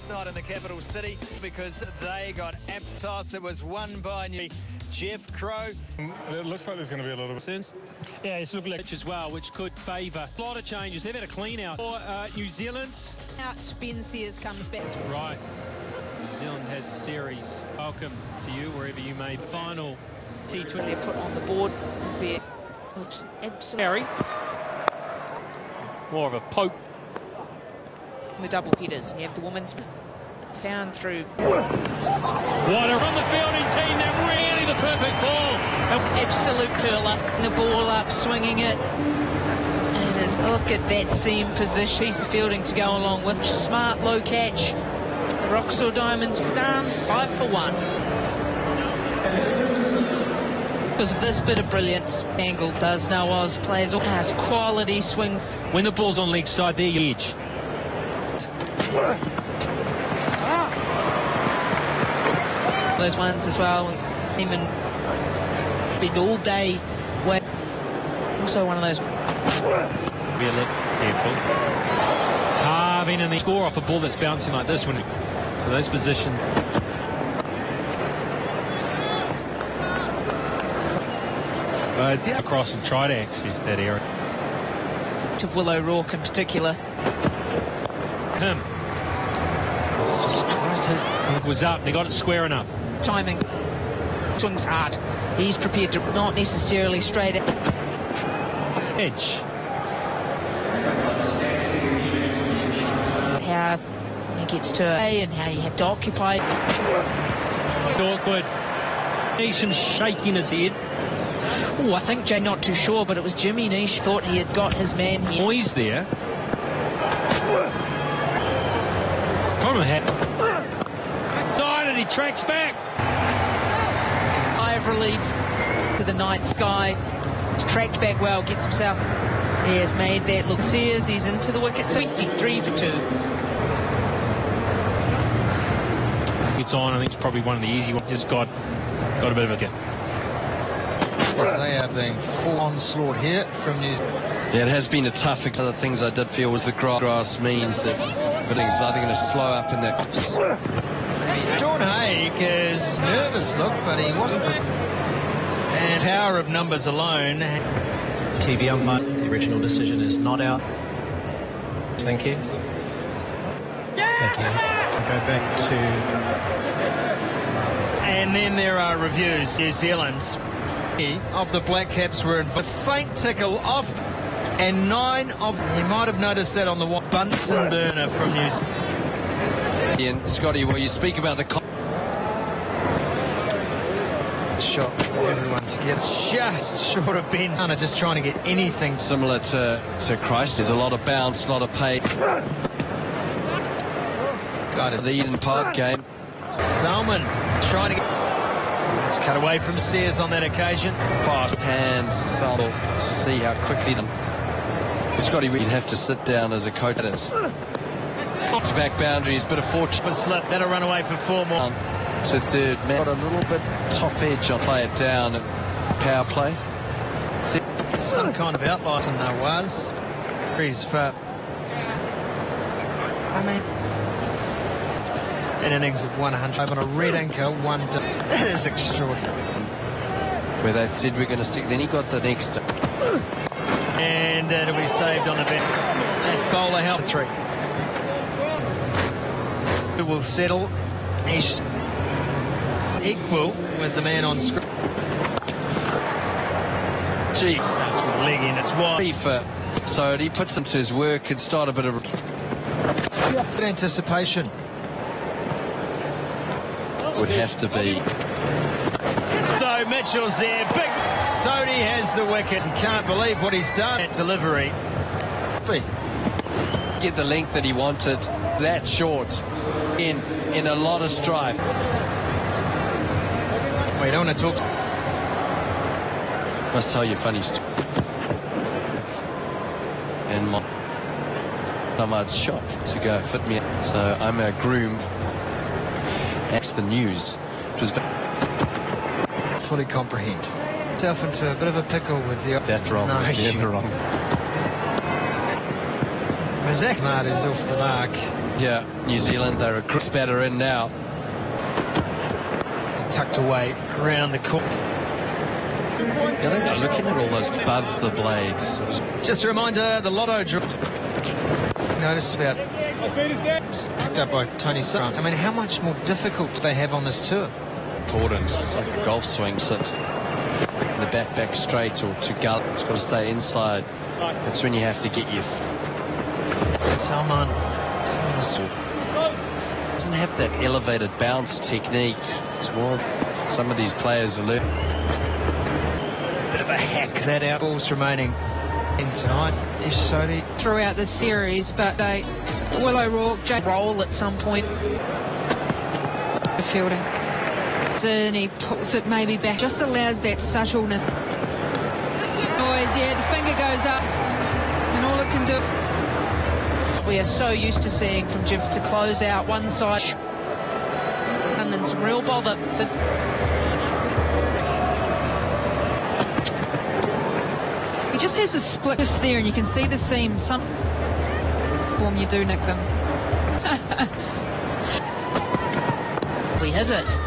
last night in the capital city because they got Apsos. It was won by Jeff Crow. It looks like there's going to be a lot of sense. Yeah, it's looking like as well, which could favour. A lot of changes. They've had a clean out for New Zealand. Out, Ben Sears comes back. Right. New Zealand has a series. Welcome to you, wherever you may. Final T20. They're put on the board. Looks absolutely. Harry. More of a poke. The double headers. You have the women's found through. What a from the fielding team. They're really the perfect ball. Absolute curler. The ball up, swinging it. And as look at that seam position. Piece of fielding to go along with. Smart low catch. The Roxor Diamonds stand 5 for 1. Because of this bit of brilliance, Angle does know Oz plays all has quality swing. When the ball's on leg side, there you edge. Those ones as well. Even been all day. Also one of those. Be a little careful. Carving in the score off a ball that's bouncing like this one. So those position. Across and try to access that area. To Willow Rourke in particular. Him. Just tries to hit. It was up and he got it square enough. Timing. Swings hard. He's prepared to not necessarily straight edge. How he gets to A and how you have to occupy. Awkward. Neesham shaking his head. Oh, I think Jay not too sure, but it was Jimmy Nish thought he had got his man here. Boys there. From a hat. Died and he tracks back. Eye of relief to the night sky. Tracked back well, gets himself. He has made that look. Sears, he's into the wicket. 23 for 2. It's on. I think it's probably one of the easy ones. Just got a bit of a get. As they are being full onslaught here from New Zealand. Yeah, it has been a tough. One of the things I did feel was the grass means that everything's either going to slow up in that. John Haig is nervous look, but he wasn't. And power of numbers alone. TV umpire, the original decision is not out. Thank you. Thank you. We'll go back to. And then there are reviews. New Zealand's of the Black Caps were in a faint tickle off, and 9 of you might have noticed that on the Bunsen burner from New Zealand. And Scotty, well, you speak about the shot everyone together, just short of Ben. Just trying to get anything similar to Christ. There's a lot of bounce, a lot of pay. Got it. The Eden Park game. Salmon trying to get. It's cut away from Sears on that occasion. Fast hands, so to see how quickly Scotty Reid have to sit down as a coach. It's back boundaries, bit of fortune. Slip, that'll run away for 4 more. To third man. Got a little bit top edge on play it down at power play. Some kind of outlier and there was. He's for. I mean. An innings of 100 on a red anchor, 1 day. That is extraordinary. Where they said we're going to stick, then he got the next. And it'll be saved on the bench. That's bowler help 3. It will settle. He's equal with the man on screen. Gee, starts with leg in, it's wide. So he puts into his work and start a bit of good anticipation. Would have to be. Though Mitchell's there, big Sodhi has the wicket. Can't believe what he's done at delivery. Get the length that he wanted. That short in a lot of strife. We don't want to talk. Must tell you a funny story. And my Ahmad's shot to go fit me. So I'm a groom. That's the news. It was fully comprehend. Self into a bit of a pickle with the. That wrong. No, yeah, wrong. Mazak is off the mark. Yeah, New Zealand, they're a great batter in now. Tucked away around the court. Yeah, they're looking at all those above the blades. Just a reminder, the lotto draw. Notice about picked up by Tony Sun. I mean, how much more difficult do they have on this tour? Important. It's like a golf swing. Sit in the back straight or to gut. It's got to stay inside. That's when you have to get your. Salman Doesn't have that elevated bounce technique. It's more. Some of these players are learning. Bit of a hack that out. Balls remaining in tonight. Ish Sodhi throughout the series, but they Willow Rourke roll at some point. Fielding. And he puts it maybe back. Just allows that subtleness. Noise, yeah, the finger goes up, and all it can do. We are so used to seeing from Jims to close out one side. And then some real bother. He just has a split just there, and you can see the seam. Some form you do nick them. We hit it.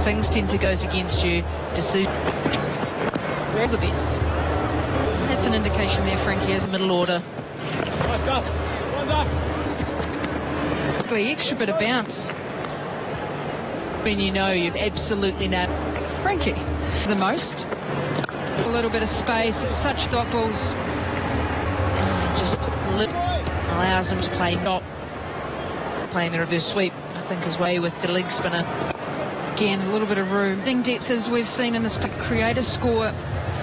Things tend to go against you. Decision. All the best. That's an indication there, Frankie, as middle order. The extra bit of bounce. When you know you've absolutely nailed Frankie the most. A little bit of space. It's such dot balls. Just allows him to play dot. Playing the reverse sweep, I think, his way with the leg spinner. Again, a little bit of room. Depth, as we've seen in this create a score.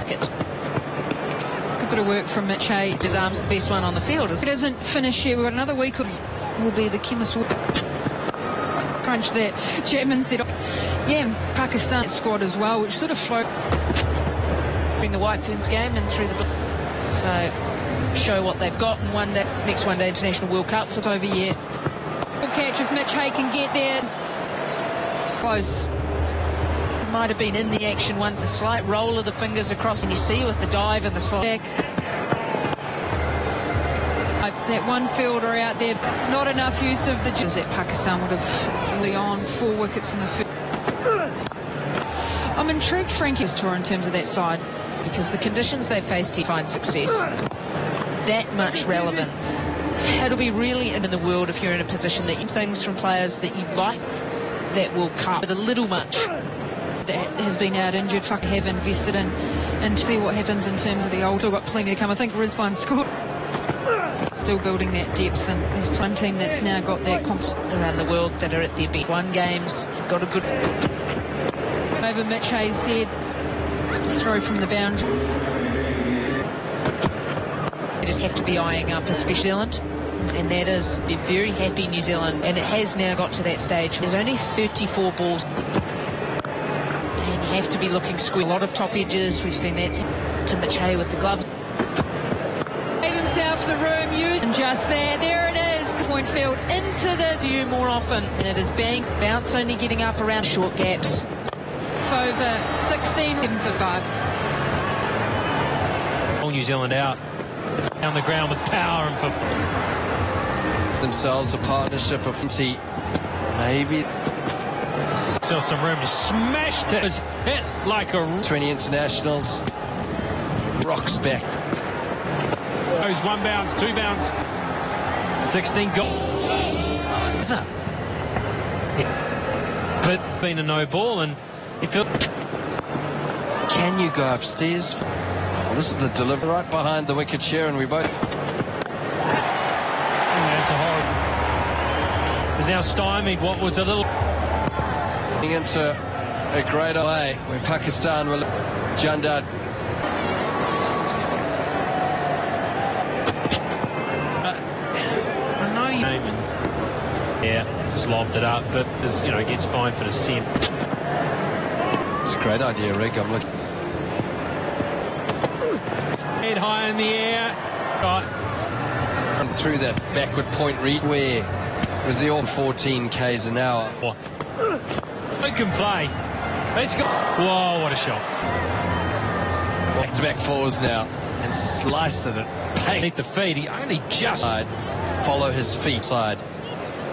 Good bit of work from Mitch Hay. His arm's the best one on the field. It doesn't finish here. We've got another week. Will be the chemist. Crunch that. Chapman said, yeah, Pakistan squad as well, which sort of float. Bring the White Ferns game and through the. So show what they've got in one day. Next one day International World Cup. It's over yet. Catch if Mitch Hay can get there. Close. Might have been in the action once. A slight roll of the fingers across, and you see with the dive and the slide. That one fielder out there, not enough use of the that Pakistan would have Leon 4 wickets in the field. I'm intrigued Frankie's tour in terms of that side, because the conditions they faced he finds success that much relevant. It'll be really in the world if you're in a position that you things from players that you like that will cut, but a little much that has been out injured. Have invested in and see what happens in terms of the old. Still got plenty to come. I think Rizwan scored. Still building that depth, and there's one team that's now got that around the world that are at their best. One games got a good over Mitch Hayes' head. Throw from the boundary. They just have to be eyeing up, especially New Zealand. And that is, they're very happy, New Zealand, and it has now got to that stage. There's only 34 balls, and you have to be looking square. A lot of top edges, we've seen that to Mitch Hay with the gloves. Gave himself the room, used, and just there it is. Point field into the view more often, and it is bang, bounce only getting up around short gaps. Over 16, 7 for 5. All New Zealand out. Down the ground with power and for themselves a partnership of 20, maybe. Still some room. Smashed it. It was hit like a 20 internationals. Rocks back. Goes one bounce, two bounce. 16 goal. But been a no ball, and you feel. Can you go upstairs? Well, this is the delivery right behind the wicket chair, and we both. That's a horrible. Is now stymied what was a little. Into a great way where Pakistan will. Jandad. I know you. Yeah, just lobbed it up, but as you know, gets fined for the sin. It's a great idea, Rick. I'm looking. Head high in the air. Right. Through that backward point read where was the all 14 k's an hour. Who can play? Whoa, what a shot. Back-to-back fours now and sliced it at Beneath the feet, he only just follow his feet side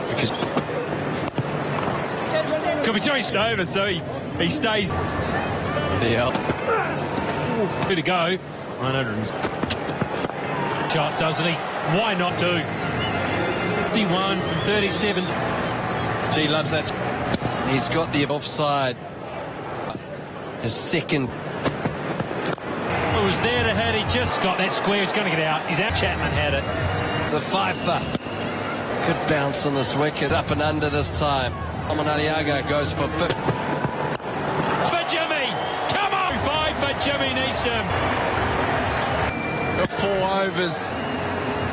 because could be trying over, so he stays. Yeah. Good to go. 100 shot, doesn't he? Why not do? 51 from 37. G loves that. He's got the offside. His second. It was there to hit. He just got that square. He's going to get out. He's out. Chapman had it. The Fifer. Good bounce on this wicket. Up and under this time. Aliaga goes for 50. It's for Jimmy. Come on. 5 for Jimmy Neesham. 4 overs.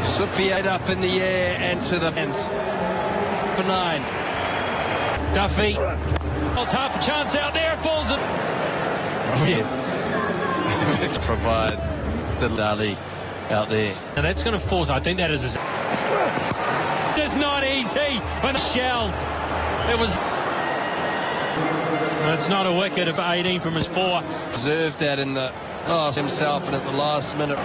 Slippy 8 up in the air and to the hands. For 9. Duffy. Well, it's half a chance out there. It falls in. Oh, yeah. To provide the Dali out there. And that's going to force. I think that is. It's not easy when it's shelled. It was. It's not a wicket of 18 from his 4. Observed that in the last himself and at the last minute.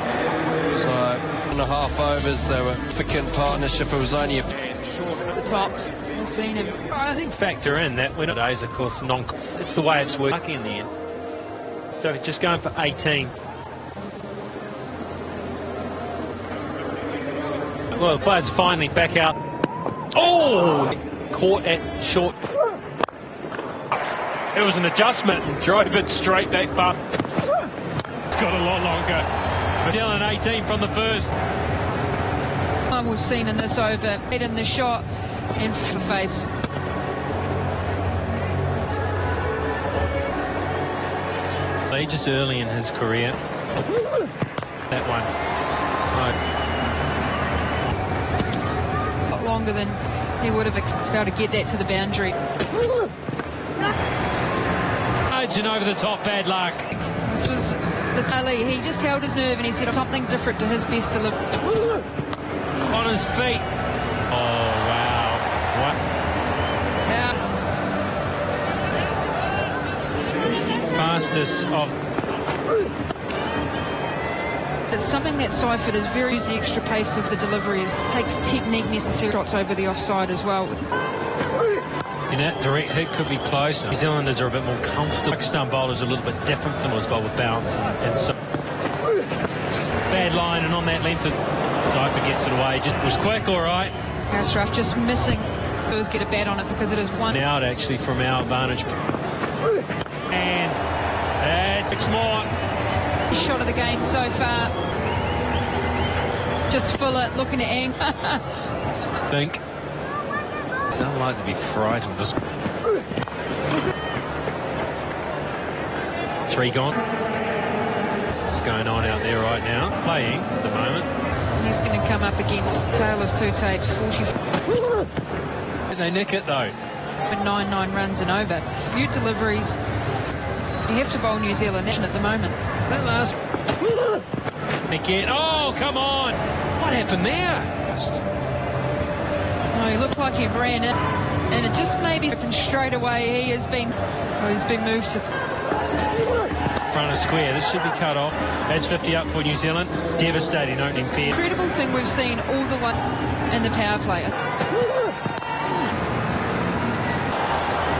So 1.5 overs. They were picking partnership. It was only a The top. We've seen him. I think factor in that when days, of course, it's the way it's working in the end. So just going for 18. Well, the players finally back out. Oh! Caught at short. It was an adjustment and drove it straight back, but it's got a lot longer. Dylan 18 from the first. We've seen in this over, hit in the shot and the face. Just early in his career. That one. A lot longer than he would have expected to get that to the boundary. And over the top, bad luck. This was the tally. He just held his nerve and he said something different to his best delivery. On his feet. Oh, wow. What? Fastest of. It's something that Seifert is very easy. Extra pace of the delivery takes technique necessary. Shots over the offside as well. That direct hit could be close. New Zealanders are a bit more comfortable. Pakistan bowlers are a little bit different from us, but with bounce and so. Bad line, and on that length, Seifert gets it away. Just was quick, all right. Ashraf just missing. Always get a bat on it because it is one. Out actually from our advantage. And it's 6 more. Shot of the game so far. Just full it, looking at Ang. Think. It's unlikely to be frightened. 3 gone. What's going on out there right now? Playing at the moment. He's going to come up against tail of 2 tapes, 40. They nick it though. 9 runs and over. Good deliveries. You have to bowl New Zealand at the moment. That last again. Oh, come on! What happened there? Oh, he looked like he ran it, and it just maybe straight away. He's been moved to front of square. This should be cut off. That's 50 up for New Zealand. Devastating opening pair. Incredible thing we've seen all the way in the power play.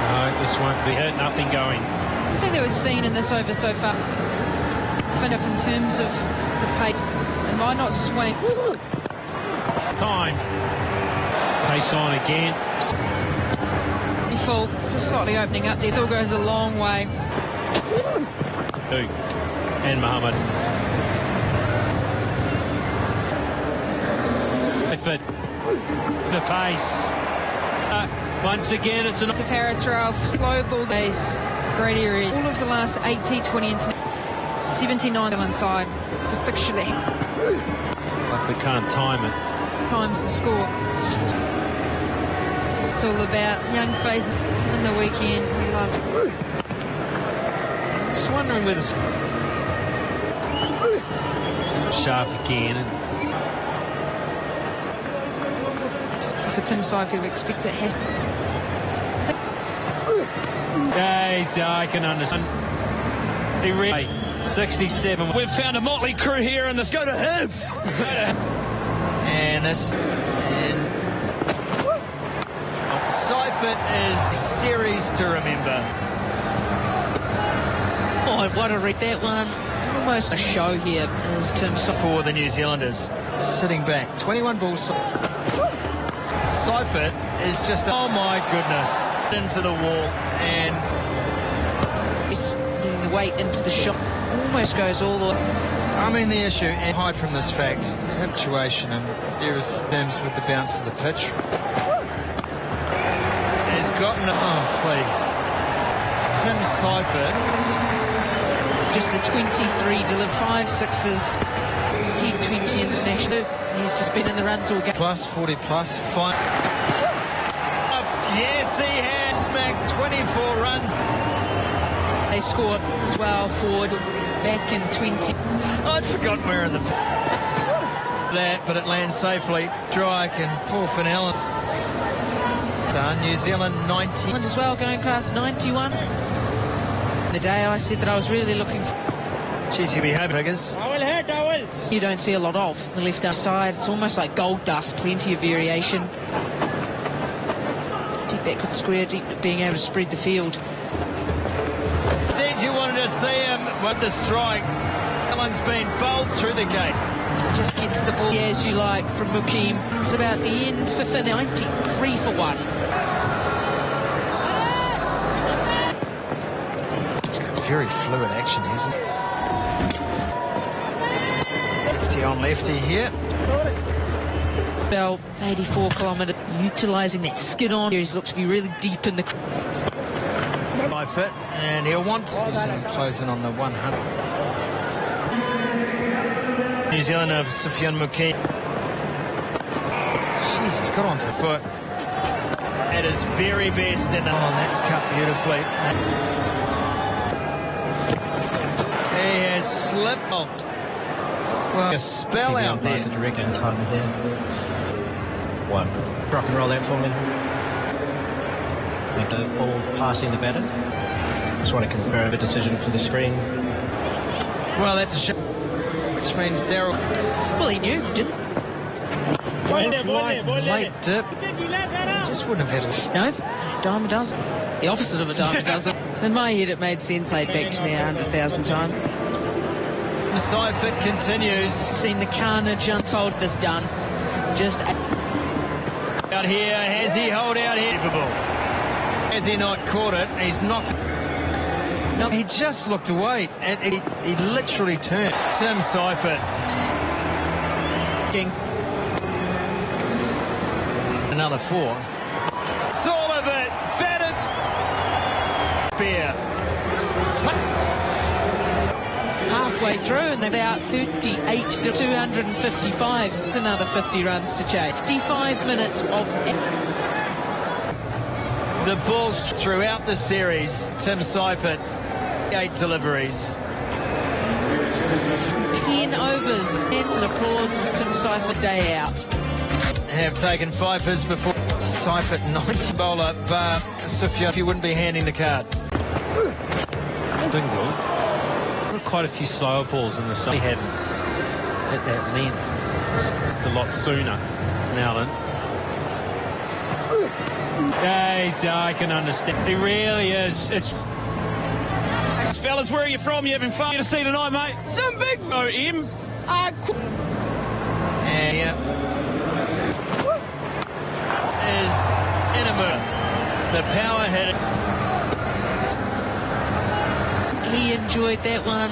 No, this won't be hit. Nothing going. I think that was seen in this over so far. In terms of the pace, it might not swing. Time. Pace on again. Full, just slightly opening up there. Still goes a long way. And Mohammed. The pace. Once again, it's an. Harris Ralph, slow ball base, great area. All of the last 80, 20 and 79 on one side. It's a fixture that If we can't time it. times the score. It's all about young faces in the weekend. We love it. Just wondering whether sharp again. For Tim Seifert, we expect it has. I can understand. He really 67. We've found a motley crew here in this. Go to Hibs! And this. Seifert is series to remember. Oh, what a read that one. Almost a show here as Tim For the New Zealanders. Sitting back. 21 balls. Seifert is just, oh my goodness, into the wall, and he's getting the weight into the shot. Almost goes all the way. I mean, the issue, and hide from this fact, situation, and there is terms with the bounce of the pitch. Has gotten, oh please, Tim Seifert. Just the 23 delivered 5 sixes, T20 international. He's just been in the runs all game. Plus 40 plus 5. Yes, he has smacked 24 runs. They scored as well forward back in 20. I'd forgotten we're in the that, but it lands safely. Strike and poor Finellis. Done. New Zealand 90 as well, going past 91. The day I said that I was really looking for. Geez, he'll be having figures. You don't see a lot of the left arm side. It's almost like gold dust. Plenty of variation. Deep backward square, deep being able to spread the field. Said you wanted to see him with the strike. Alan's been bowled through the gate. Just gets the ball as you like from Mukim. It's about the end for Finn. 93 for 1. It's got very fluid action, hasn't it? Lefty on lefty here. About 84 kilometre, utilising that skin on. He's looked to be really deep in the. By fit, and he'll want New Zealand closing on the 100. New Zealand of Sufyan Mukim. Jeez, he's got onto the foot. At his very best, and that's cut beautifully. He has slipped. Oh. Well, a spell out there. To direct inside the head. 1. Rock and roll that for me. With the ball passing the batter. Just want to confirm a decision for the screen. Well, that's a shot. Which means Daryl. Well, he knew, didn't Late dip. Just wouldn't have had it. No, dime a dozen. The opposite of a dime a dozen. In my head, it made sense. Back to me 100,000 times. Seifert continues. Seen the carnage unfold. This done. Just out here. Has he hold out here? Has he not caught it? He's knocked. Nope. He just looked away. And he literally turned. Tim Seifert. King. Another 4. It's all of it. That is. Spear. Halfway through, and they're about 38 to 255. It's another 50 runs to chase. 55 minutes of. The balls throughout the series. Tim Seifert, 8 deliveries. 10 overs. Hands and applauds as Tim Seifert day out. Have taken 5 hits before. Seifert 90 bowler, bar Sufyan, if you wouldn't be handing the card. Dingle. Quite a few slower balls in the sun. He had at that length. It's a lot sooner than Allen. Yes, I can understand. He really is. Fellas, where are you from? You having fun to see tonight, mate? Some big OM. And here is Inema, the power hitter. He enjoyed that one.